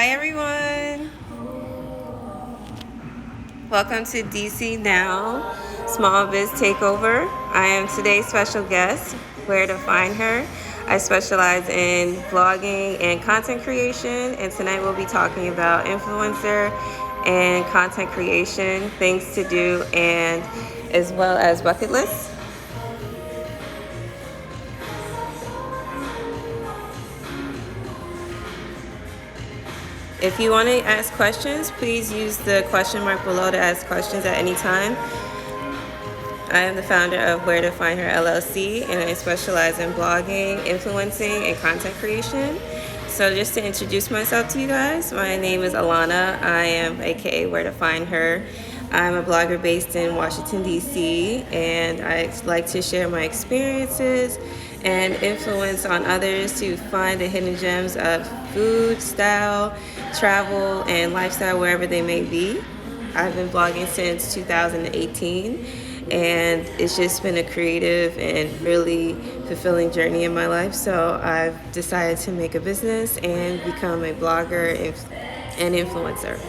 Hi everyone. Welcome to DC Now Small Biz Takeover. I am today's special guest, Where to Find Her. I specialize in vlogging and content creation, and tonight we'll be talking about influencer and content creation, things to do, and as well as bucket lists. If you want to ask questions, please use the question mark below to ask questions at any time. I am the founder of Where to Find Her LLC, and I specialize in blogging, influencing, and content creation. So just to introduce myself to you guys, my name is Alana. I am aka Where to Find Her. I'm a blogger based in Washington, D.C., and I like to share my experiences and influence on others to find the hidden gems of food, style, travel, and lifestyle wherever they may be. I've been blogging since 2018, and it's just been a creative and really fulfilling journey in my life. So I've decided to make a business and become a blogger and influencer.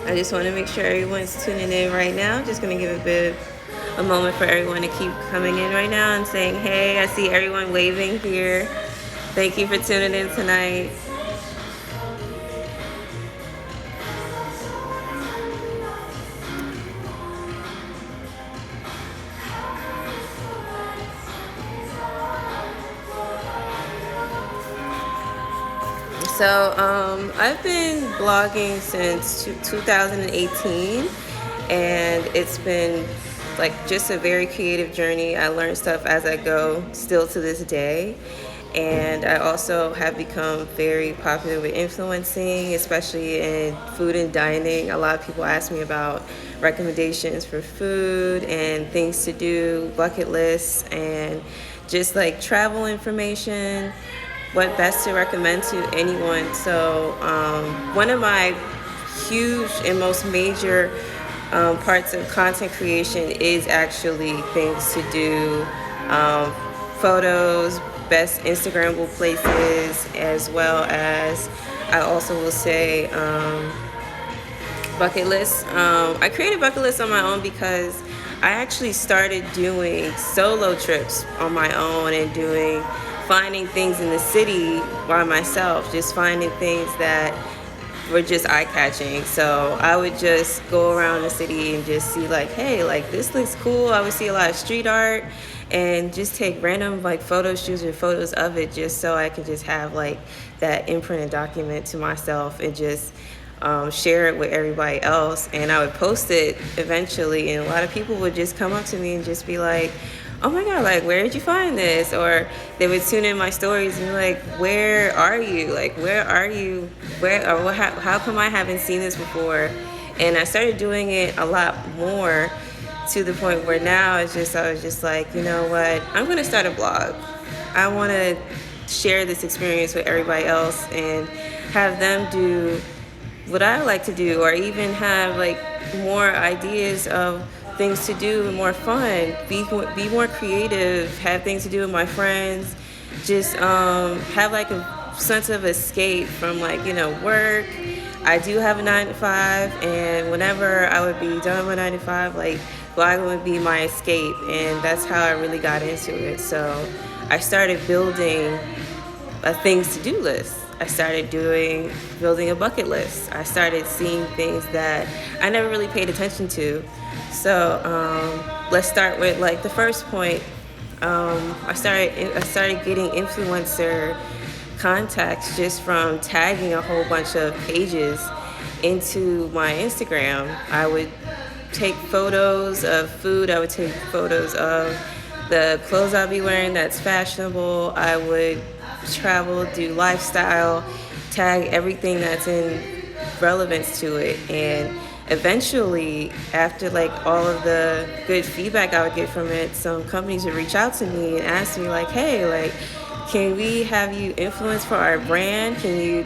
I just want to make sure everyone's tuning in right now. Just going to give a moment for everyone to keep coming in right now and saying, hey, I see everyone waving here. Thank you for tuning in tonight. So I've been blogging since 2018, and it's been like just a very creative journey. I learn stuff as I go, still to this day. And I also have become very popular with influencing, especially in food and dining. A lot of people ask me about recommendations for food and things to do, bucket lists, and just like travel information, what best to recommend to anyone. So one of my huge and most major parts of content creation is actually things to do, photos, best Instagrammable places, as well as I also will say bucket lists. I created bucket lists on my own because I actually started doing solo trips on my own and finding things in the city by myself, just finding things that were just eye-catching. So I would just go around the city and just see like, hey, like this looks cool. I would see a lot of street art and just take random like photo shoots or photos of it, just so I could just have like that imprint and document to myself and just share it with everybody else. And I would post it eventually, and a lot of people would just come up to me and just be like, oh my God, like, where did you find this? Or they would tune in my stories and be like, where are you? Like, where are you? How come I haven't seen this before? And I started doing it a lot more, to the point where now I was just like, you know what? I'm going to start a blog. I want to share this experience with everybody else and have them do what I like to do, or even have like more ideas of things to do, more fun, be more creative, have things to do with my friends, just have like a sense of escape from like, work. I do have a 9 to 5, and whenever I would be done with my 9 to 5, like blogging would be my escape, and that's how I really got into it. So I started building a things to do list. I started building a bucket list. I started seeing things that I never really paid attention to. So let's start with like the first point. I started getting influencer contacts just from tagging a whole bunch of pages into my Instagram. I would take photos of food. I would take photos of the clothes I'll be wearing that's fashionable. I would travel, do lifestyle, tag everything that's in relevance to it. And eventually, after like all of the good feedback I would get from it, some companies would reach out to me and ask me like, hey, like, can we have you influence for our brand? Can you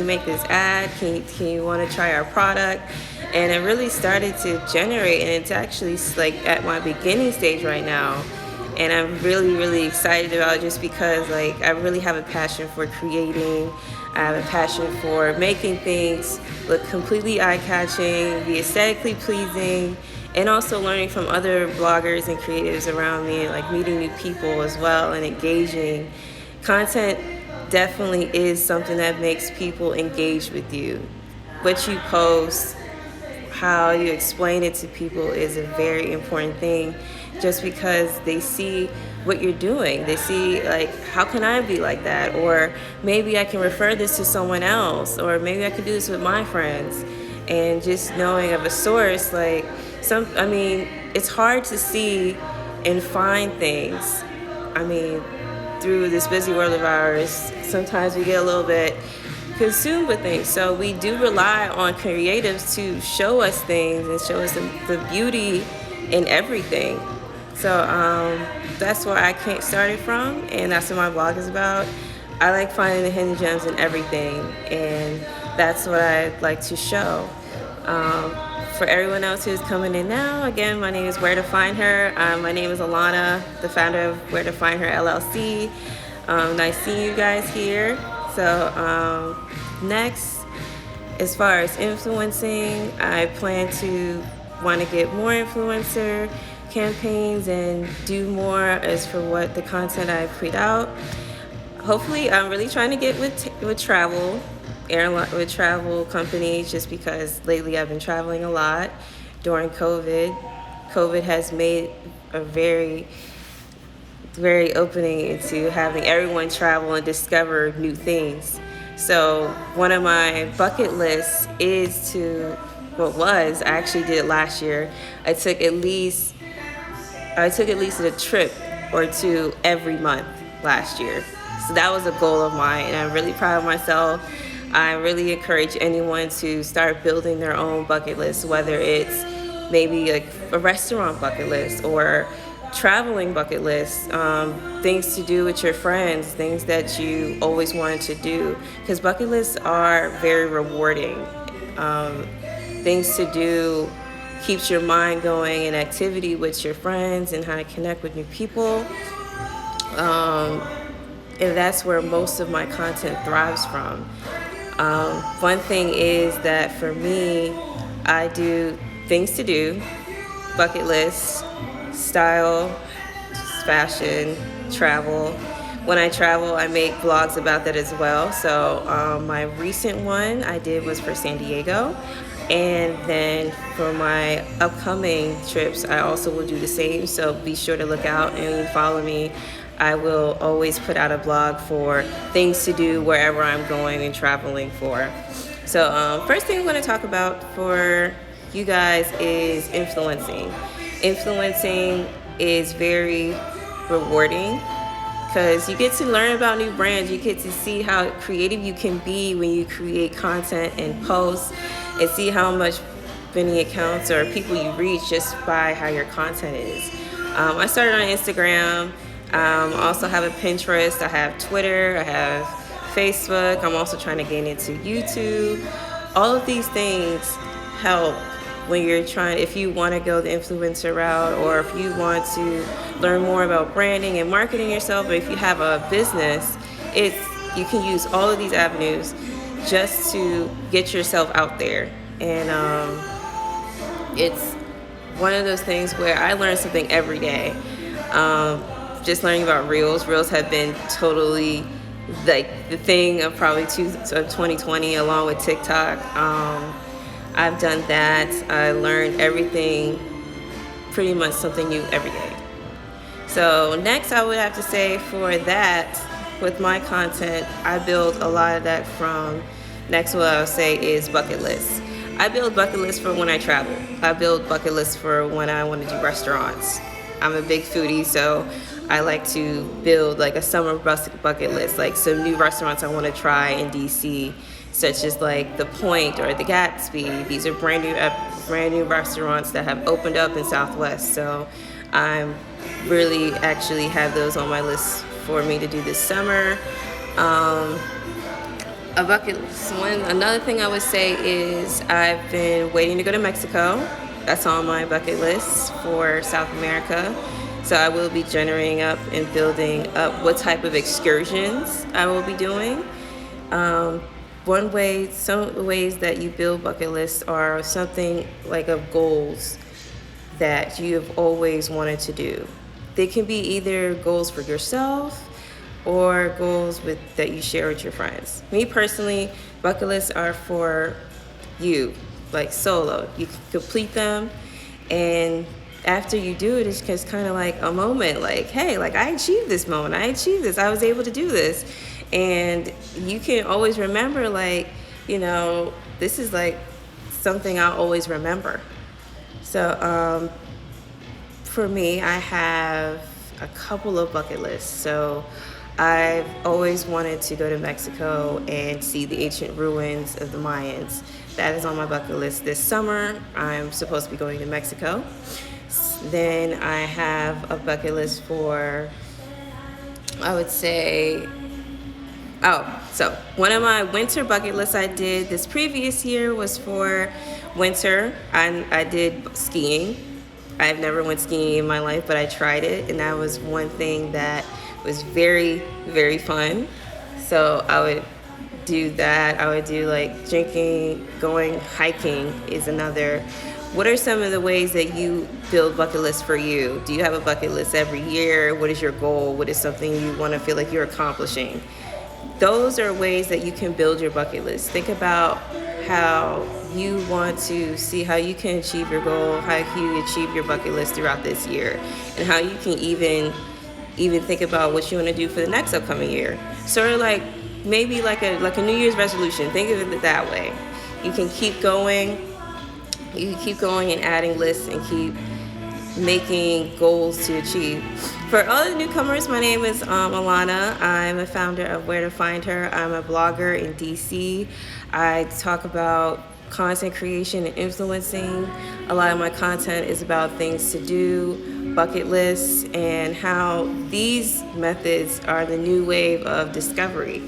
make this ad? Can you want to try our product? And it really started to generate, and it's actually like at my beginning stage right now. And I'm really, really excited about it just because like I really have a passion for creating. I have a passion for making things look completely eye-catching, be aesthetically pleasing, and also learning from other bloggers and creatives around me, and like meeting new people as well and engaging. Content definitely is something that makes people engage with you. What you post, how you explain it to people is a very important thing, just because they see what you're doing. They see like, how can I be like that? Or maybe I can refer this to someone else, or maybe I can do this with my friends. And just knowing of a source, like it's hard to see and find things. I mean, through this busy world of ours, sometimes we get a little bit consumed with things. So we do rely on creatives to show us things and show us the beauty in everything. So that's where I started from, and that's what my blog is about. I like finding the hidden gems in everything, and that's what I like to show. For everyone else who's coming in now, again, my name is Where to Find Her. My name is Alana, the founder of Where to Find Her LLC. Nice seeing you guys here. So next, as far as influencing, I plan to want to get more influencer campaigns and do more as for what the content I put out. Hopefully, I'm really trying to get with travel companies, just because lately I've been traveling a lot during COVID. COVID has made a very opening into having everyone travel and discover new things. So one of my bucket lists is I actually did it last year. I took at least a trip or two every month last year. So that was a goal of mine, and I'm really proud of myself. I really encourage anyone to start building their own bucket list, whether it's maybe like a restaurant bucket list or traveling bucket list, things to do with your friends, things that you always wanted to do, because bucket lists are very rewarding. Things to do keeps your mind going, and activity with your friends and how to connect with new people. And that's where most of my content thrives from. One thing is that for me, I do things to do, bucket lists, style, fashion, travel. When I travel, I make vlogs about that as well. So my recent one I did was for San Diego. And then for my upcoming trips, I also will do the same. So be sure to look out and follow me. I will always put out a blog for things to do wherever I'm going and traveling for. So first thing I'm going to talk about for you guys is influencing. Influencing is very rewarding because you get to learn about new brands. You get to see how creative you can be when you create content and post, and see how much many accounts or people you reach just by how your content is. I started on Instagram. I also have a Pinterest. I have Twitter. I have Facebook. I'm also trying to get into YouTube. All of these things help when you're if you want to go the influencer route, or if you want to learn more about branding and marketing yourself, or if you have a business, you can use all of these avenues just to get yourself out there. And it's one of those things where I learn something every day. Just learning about Reels. Reels have been totally like the thing of probably 2020, along with TikTok. I've done that. I learned everything, pretty much something new every day. So next, I would have to say for that, with my content, I build a lot of that from, next what I would say is bucket lists. I build bucket lists for when I travel. I build bucket lists for when I want to do restaurants. I'm a big foodie, so I like to build like a summer bucket list, like some new restaurants I want to try in DC, such as like The Point or The Gatsby. These are brand new restaurants that have opened up in Southwest. So I'm really actually have those on my list for me to do this summer. A bucket list. Another thing I would say is I've been waiting to go to Mexico. That's on my bucket list for South America. So I will be generating up and building up what type of excursions I will be doing. Some of the ways that you build bucket lists are something like of goals that you have always wanted to do. They can be either goals for yourself or goals that you share with your friends. Me personally, bucket lists are for you, like solo. You can complete them, and after you do it, it's just kind of like a moment, like, hey, like I achieved this moment, I achieved this, I was able to do this. And you can always remember, like, this is like something I'll always remember. So for me, I have a couple of bucket lists. So I've always wanted to go to Mexico and see the ancient ruins of the Mayans. That is on my bucket list this summer. I'm supposed to be going to Mexico. Then I have a bucket list for, I would say, so one of my winter bucket lists I did this previous year was for winter. I did skiing. I've never went skiing in my life, but I tried it, and that was one thing that was very, very fun. So I would do that. I would do like drinking, going hiking is another. What are some of the ways that you build bucket lists for you? Do you have a bucket list every year? What is your goal? What is something you want to feel like you're accomplishing? Those are ways that you can build your bucket list. Think about how you want to see how you can achieve your goal, how you achieve your bucket list throughout this year, and how you can even think about what you want to do for the next upcoming year. Sort of like maybe like a New Year's resolution. Think of it that way. You can keep going. You can keep going and adding lists and keep making goals to achieve. For all the newcomers, my name is Alana. I'm a founder of Where to Find Her. I'm a blogger in DC. I talk about content creation and influencing. A lot of my content is about things to do, bucket lists, and how these methods are the new wave of discovery.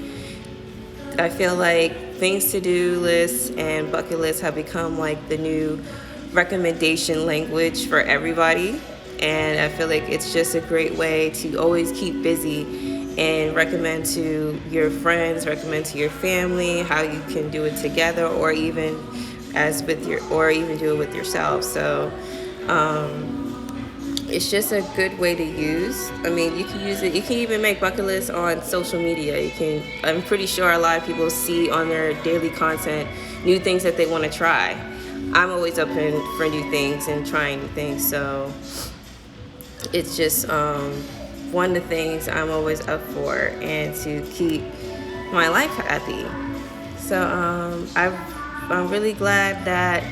I feel like things to do lists and bucket lists have become like the new recommendation language for everybody. And I feel like it's just a great way to always keep busy and recommend to your friends, recommend to your family how you can do it together, or even do it with yourself. So it's just a good way to use. I mean, you can use it. You can even make bucket lists on social media. I'm pretty sure a lot of people see on their daily content new things that they want to try. I'm always open for new things and trying new things. So it's just one of the things I'm always up for, and to keep my life happy. So I'm really glad that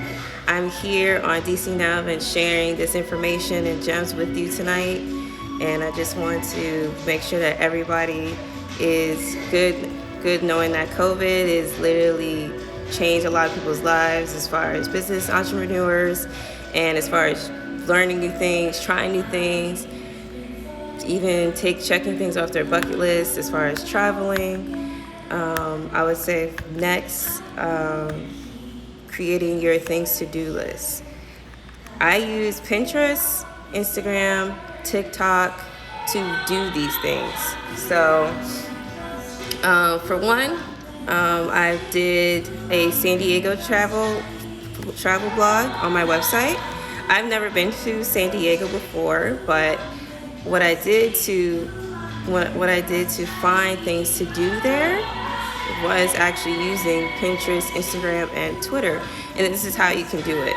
I'm here on DC Now and sharing this information and gems with you tonight. And I just want to make sure that everybody is good knowing that COVID is literally changed a lot of people's lives as far as business entrepreneurs, and as far as learning new things, trying new things, even checking things off their bucket list as far as traveling. I would say next, creating your things to do list. I use Pinterest, Instagram, TikTok to do these things. So for one, I did a San Diego travel blog on my website. I've never been to San Diego before, but what I did to find things to do there was actually using Pinterest, Instagram, and Twitter. And this is how you can do it.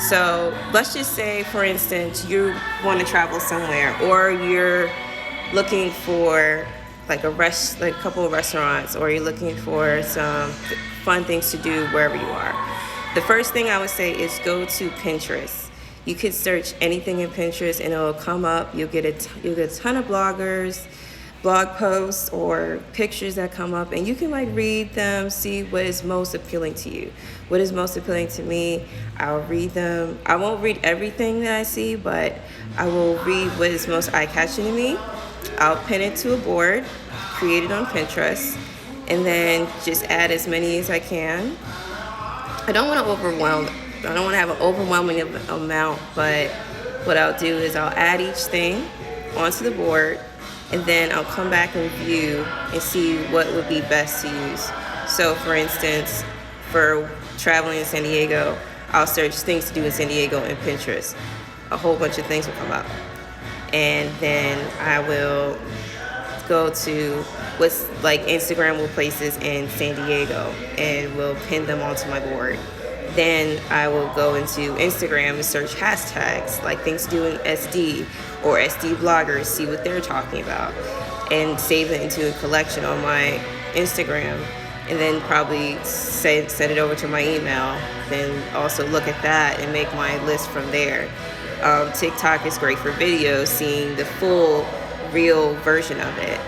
So let's just say, for instance, you want to travel somewhere, or you're looking for like a couple of restaurants, or you're looking for some fun things to do wherever you are. The first thing I would say is go to Pinterest. You could search anything in Pinterest and it'll come up. You'll get a ton of bloggers, blog posts, or pictures that come up, and you can read them, see what is most appealing to you. What is most appealing to me, I'll read them. I won't read everything that I see, but I will read what is most eye-catching to me. I'll pin it to a board, create it on Pinterest, and then just add as many as I can. I don't want to overwhelm. I don't want to have an overwhelming amount, but what I'll do is I'll add each thing onto the board, and then I'll come back and view and see what would be best to use. So for instance, for traveling in San Diego, I'll search things to do in San Diego in Pinterest. A whole bunch of things will come up. And then I will go to what's like Instagrammable places in San Diego and will pin them onto my board. Then I will go into Instagram and search hashtags like things to do in SD or SD bloggers, see what they're talking about, and save it into a collection on my Instagram, and then probably send it over to my email. Then also look at that and make my list from there. TikTok is great for videos, seeing the full, real version of it.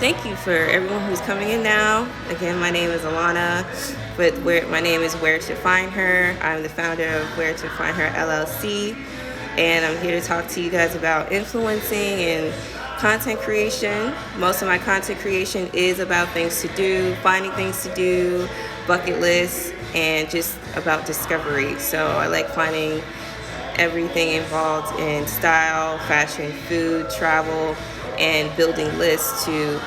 Thank you for everyone who's coming in now. Again, my name is Alana, but my name is Where to Find Her. I'm the founder of Where to Find Her LLC, and I'm here to talk to you guys about influencing and content creation. Most of my content creation is about things to do, finding things to do, bucket lists, and just about discovery. So I like finding everything involved in style, fashion, food, travel, and building lists to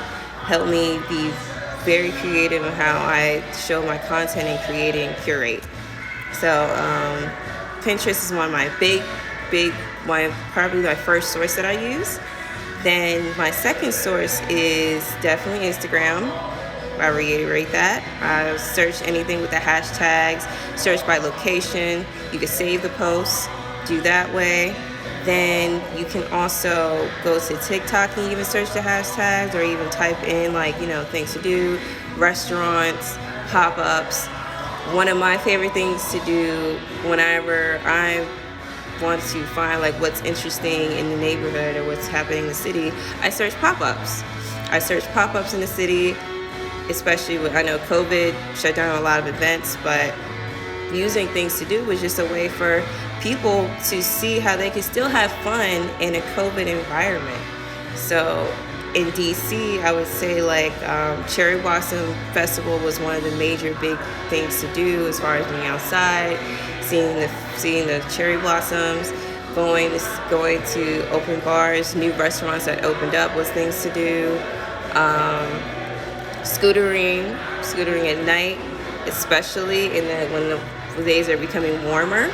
help me be very creative in how I show my content and create and curate. So Pinterest is one of my probably my first source that I use. Then my second source is definitely Instagram. I reiterate that. I search anything with the hashtags, search by location. You can save the posts, do that way. Then you can also go to TikTok and even search the hashtags, or even type in things to do, restaurants, pop-ups. One of my favorite things to do whenever I want to find what's interesting in the neighborhood or what's happening in the city, I search pop-ups. I search pop-ups in the city, especially I know COVID shut down a lot of events, but using things to do was just a way for people to see how they can still have fun in a COVID environment. So in DC, I would say Cherry Blossom Festival was one of the major big things to do as far as being outside, seeing the cherry blossoms, going to open bars, new restaurants that opened up was things to do. Scootering at night, especially when the days are becoming warmer.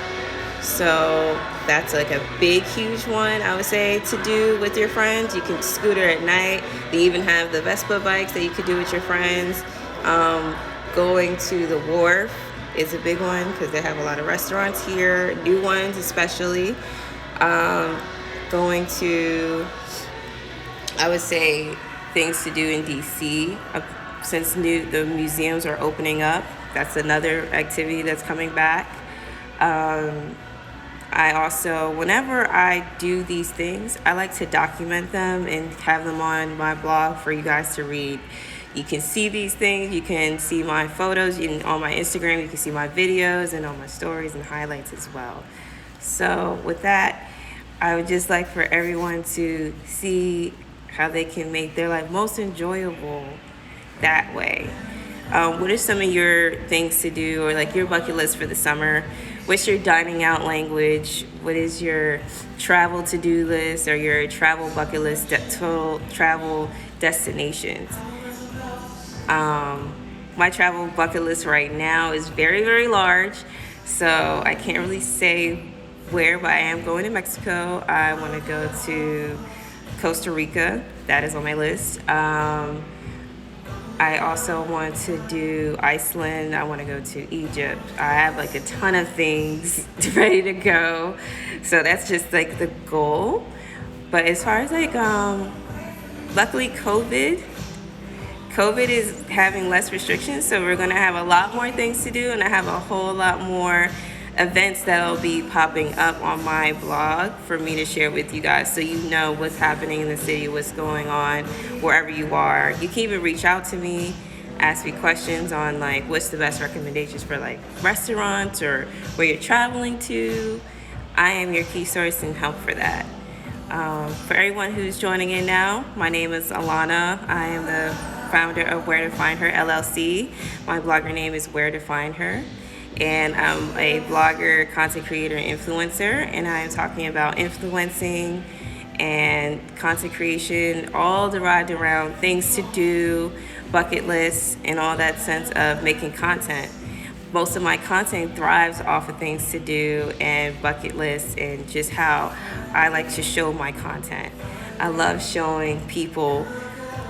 So that's a big, huge one, I would say, to do with your friends. You can scooter at night. They even have the Vespa bikes that you could do with your friends. Going to the wharf is a big one because they have a lot of restaurants here, new ones especially. Going to, I would say, things to do in DC. Since the museums are opening up, that's another activity that's coming back. I also, whenever I do these things, I like to document them and have them on my blog for you guys to read. You can see these things, you can see my photos, on my Instagram you can see my videos, and on my stories and highlights as well. So with that, I would just like for everyone to see how they can make their life most enjoyable that way. What are some of your things to do, or your bucket list for the summer? What's your dining out language? What is your travel to-do list or your travel bucket list, total travel destinations? My travel bucket list right now is very, very large, so I can't really say where, but I am going to Mexico. I want to go to Costa Rica. That is on my list. I also want to do Iceland. I want to go to Egypt. I have a ton of things ready to go. So that's just the goal. But as far as luckily COVID is having less restrictions. So we're going to have a lot more things to do. And I have a whole lot more events that'll be popping up on my blog for me to share with you guys, so you know what's happening in the city, what's going on wherever you are. You can even reach out to me, ask me questions on what's the best recommendations for restaurants or where you're traveling to. I am your key source and help for that. For everyone who's joining in now, my name is Alana. I am the founder of Where to Find Her LLC. My blogger name is Where to Find Her. And I'm a blogger, content creator, and influencer. And I am talking about influencing and content creation, all derived around things to do, bucket lists, and all that sense of making content. Most of my content thrives off of things to do and bucket lists and just how I like to show my content. I love showing people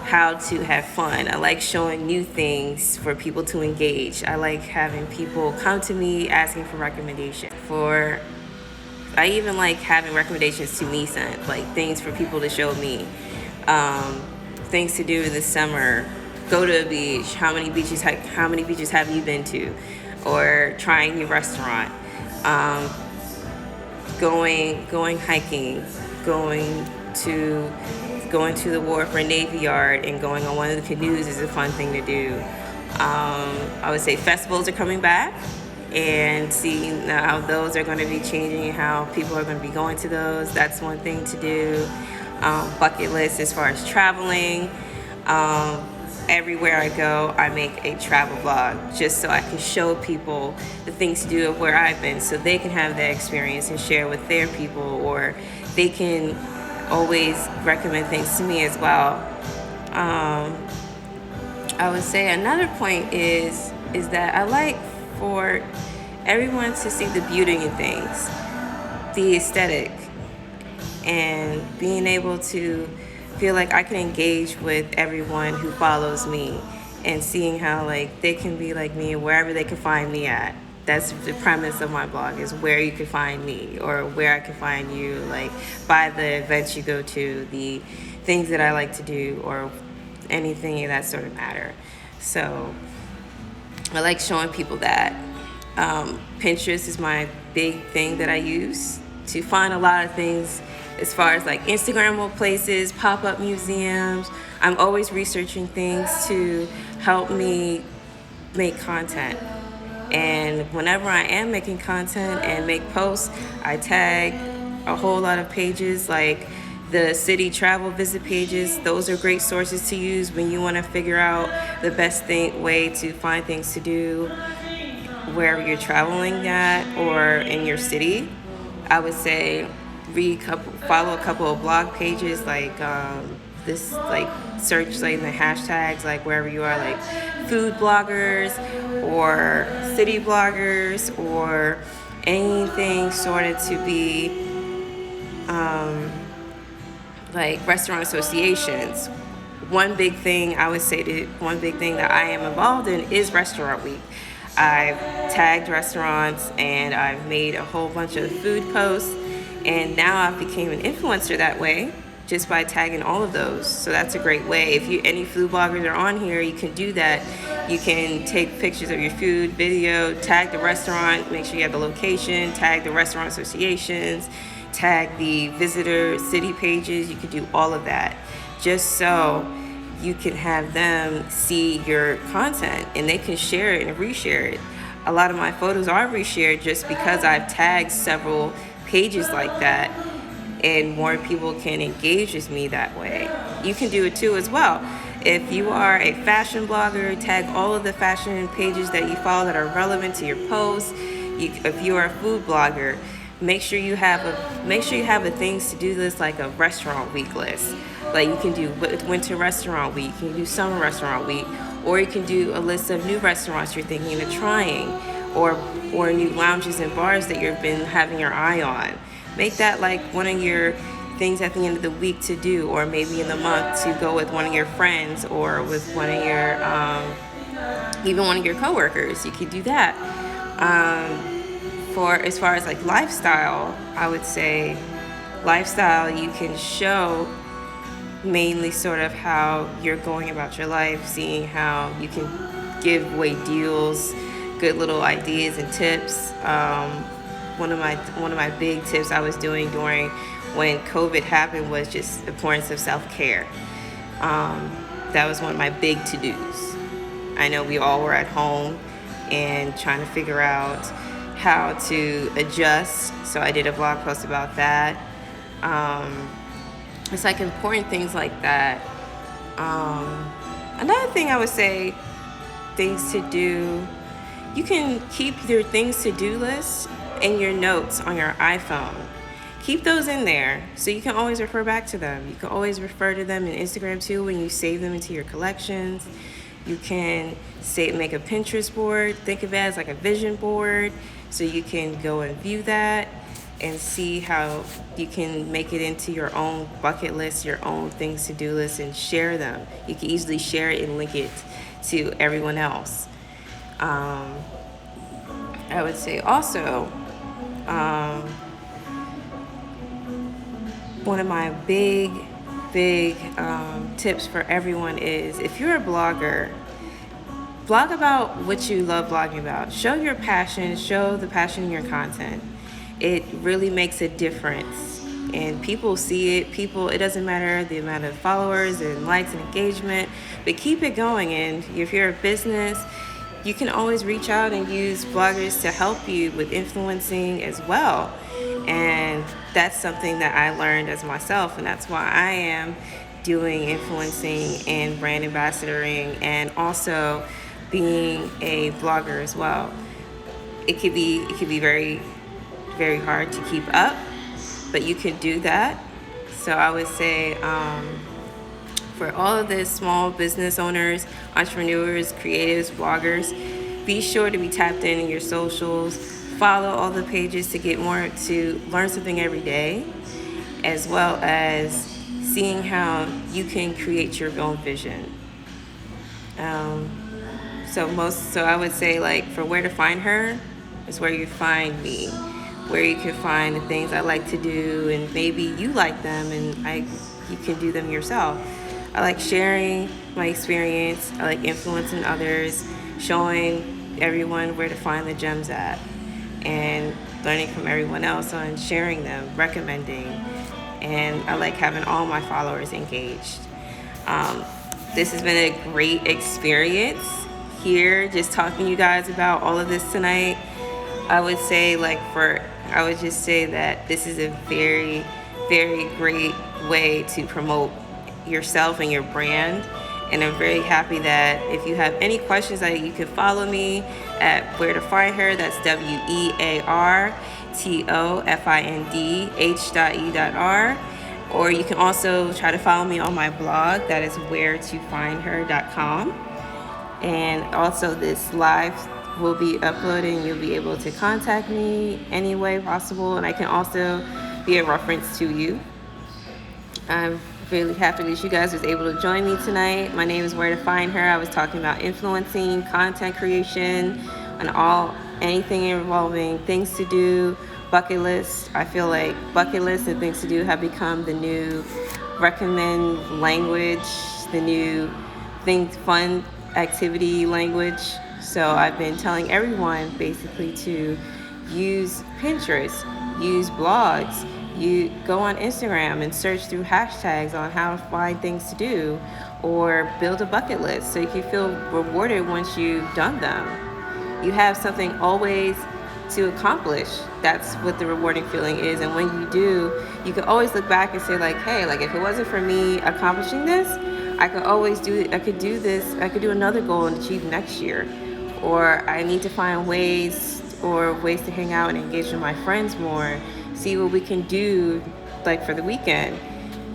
how to have fun. I like showing new things for people to engage. I like having people come to me asking for recommendations. I even like having recommendations to me sent, like things for people to show me. Things to do this summer. Go to a beach. How many beaches have you been to? Or trying a new restaurant. Going hiking. Going to the wharf or Navy Yard and going on one of the canoes is a fun thing to do. I would say festivals are coming back, and seeing how those are going to be changing and how people are going to be going to those. That's one thing to do. Bucket list as far as traveling. Everywhere I go, I make a travel vlog just so I can show people the things to do of where I've been so they can have that experience and share with their people, or they can always recommend things to me as well. I would say another point is that I like for everyone to see the beauty in things, the aesthetic, and being able to feel like I can engage with everyone who follows me and seeing how like they can be like me and wherever they can find me at. That's the premise of my blog, is where you can find me or where I can find you, like by the events you go to, the things that I like to do, or anything of that sort of matter. So I like showing people that. Pinterest is my big thing that I use to find a lot of things as far as like Instagrammable places, pop-up museums. I'm always researching things to help me make content. And whenever I am making content and make posts, I tag a whole lot of pages, like the city travel visit pages. Those are great sources to use when you want to figure out the best way to find things to do wherever you're traveling at or in your city. I would say follow a couple of blog pages, like search like the hashtags, like wherever you are, like food bloggers or city bloggers or anything sort of to be like restaurant associations. One big thing that I am involved in is Restaurant Week. I've tagged restaurants and I've made a whole bunch of food posts, and now I've become an influencer that way just by tagging all of those. So that's a great way. If any food bloggers are on here, you can do that. You can take pictures of your food, video, tag the restaurant, make sure you have the location, tag the restaurant associations, tag the visitor city pages. You can do all of that just so you can have them see your content and they can share it and reshare it. A lot of my photos are reshared just because I've tagged several pages like that, and more people can engage with me that way. You can do it too as well. If you are a fashion blogger, tag all of the fashion pages that you follow that are relevant to your posts. If you are a food blogger, make sure you have a things to do list, like a restaurant week list. Like you can do winter restaurant week, you can do summer restaurant week, or you can do a list of new restaurants you're thinking of trying, or new lounges and bars that you've been having your eye on. Make that like one of your things at the end of the week to do, or maybe in the month to go with one of your friends or with one of your even one of your coworkers. You could do that. For as far as like lifestyle, I would say lifestyle you can show mainly sort of how you're going about your life, seeing how you can give away deals, good little ideas and tips. One of my big tips I was doing during when COVID happened was just the importance of self-care. That was one of my big to-dos. I know we all were at home and trying to figure out how to adjust, so I did a blog post about that. it's like important things like that. Another thing I would say, things to do, you can keep your things to do list in your notes on your iPhone. Keep those in there so you can always refer back to them. You can always refer to them in Instagram too when you save them into your collections. You can make a Pinterest board. Think of it as like a vision board so you can go and view that and see how you can make it into your own bucket list, your own things to do list, and share them. You can easily share it and link it to everyone else. I would say also, one of my big tips for everyone is, if you're a blogger, blog about what you love blogging about. Show your passion, show the passion in your content. It really makes a difference, and people see it. It doesn't matter the amount of followers and likes and engagement, but keep it going. And if you're a business, you can always reach out and use bloggers to help you with influencing as well. And that's something that I learned as myself, and that's why I am doing influencing and brand ambassadoring, and also being a blogger as well. It could be very, very hard to keep up, but you can do that. So I would say, for all of the small business owners, entrepreneurs, creatives, bloggers, be sure to be tapped in your socials. Follow all the pages to learn something every day, as well as seeing how you can create your own vision. So I would say, like, for where to find her is where you find me, where you can find the things I like to do, and maybe you like them and you can do them yourself. I like sharing my experience. I like influencing others, showing everyone where to find the gems at, and learning from everyone else on sharing them, recommending. And I like having all my followers engaged. This has been a great experience here, just talking to you guys about all of this tonight. I would just say that this is a very, very great way to promote yourself and your brand. And I'm very happy that if you have any questions, you can follow me at Where to Find Her. That's WearToFindH.E.R. Or you can also try to follow me on my blog. That is wheretofindher.com. And also, this live will be uploading. You'll be able to contact me any way possible, and I can also be a reference to you. I'm really happy that you guys was able to join me tonight. My name is Where to Find Her. I was talking about influencing, content creation, and anything involving things to do, bucket lists. I feel like bucket lists and things to do have become the new recommend language, the new fun activity language. So I've been telling everyone basically to use Pinterest, use blogs, you go on Instagram and search through hashtags on how to find things to do, or build a bucket list so you can feel rewarded once you've done them. You have something always to accomplish. That's what the rewarding feeling is. And when you do, you can always look back and say, like, hey, like, if it wasn't for me accomplishing this, I could do this, I could do another goal and achieve next year. Or I need to find ways to hang out and engage with my friends more, see what we can do, like, for the weekend.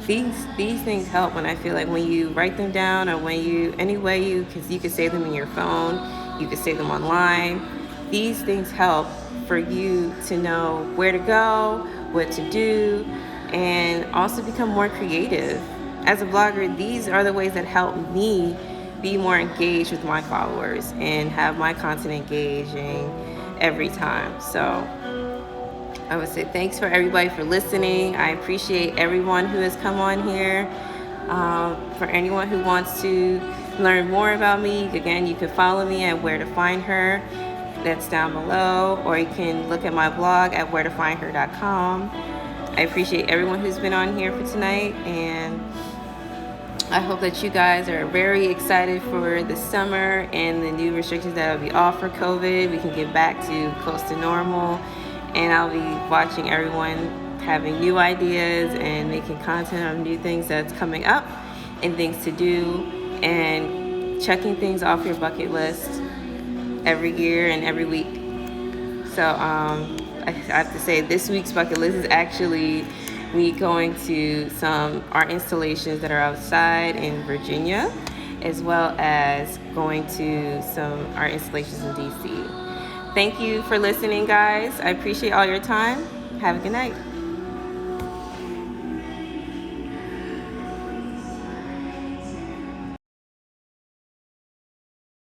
These things help when I feel like when you write them down, or you can save them in your phone, you can save them online. These things help for you to know where to go, what to do, and also become more creative. As a blogger, these are the ways that help me be more engaged with my followers and have my content engaging every time. So I would say thanks for everybody for listening. I appreciate everyone who has come on here. For anyone who wants to learn more about me, again, you can follow me at Where to Find Her. That's down below, or you can look at my blog at wheretofindher.com. I appreciate everyone who's been on here for tonight, and I hope that you guys are very excited for the summer and the new restrictions that will be off for COVID. We can get back to close to normal, and I'll be watching everyone having new ideas and making content on new things that's coming up and things to do, and checking things off your bucket list every year and every week. So I have to say this week's bucket list is actually me going to some art installations that are outside in Virginia, as well as going to some art installations in DC. Thank you for listening, guys. I appreciate all your time. Have a good night.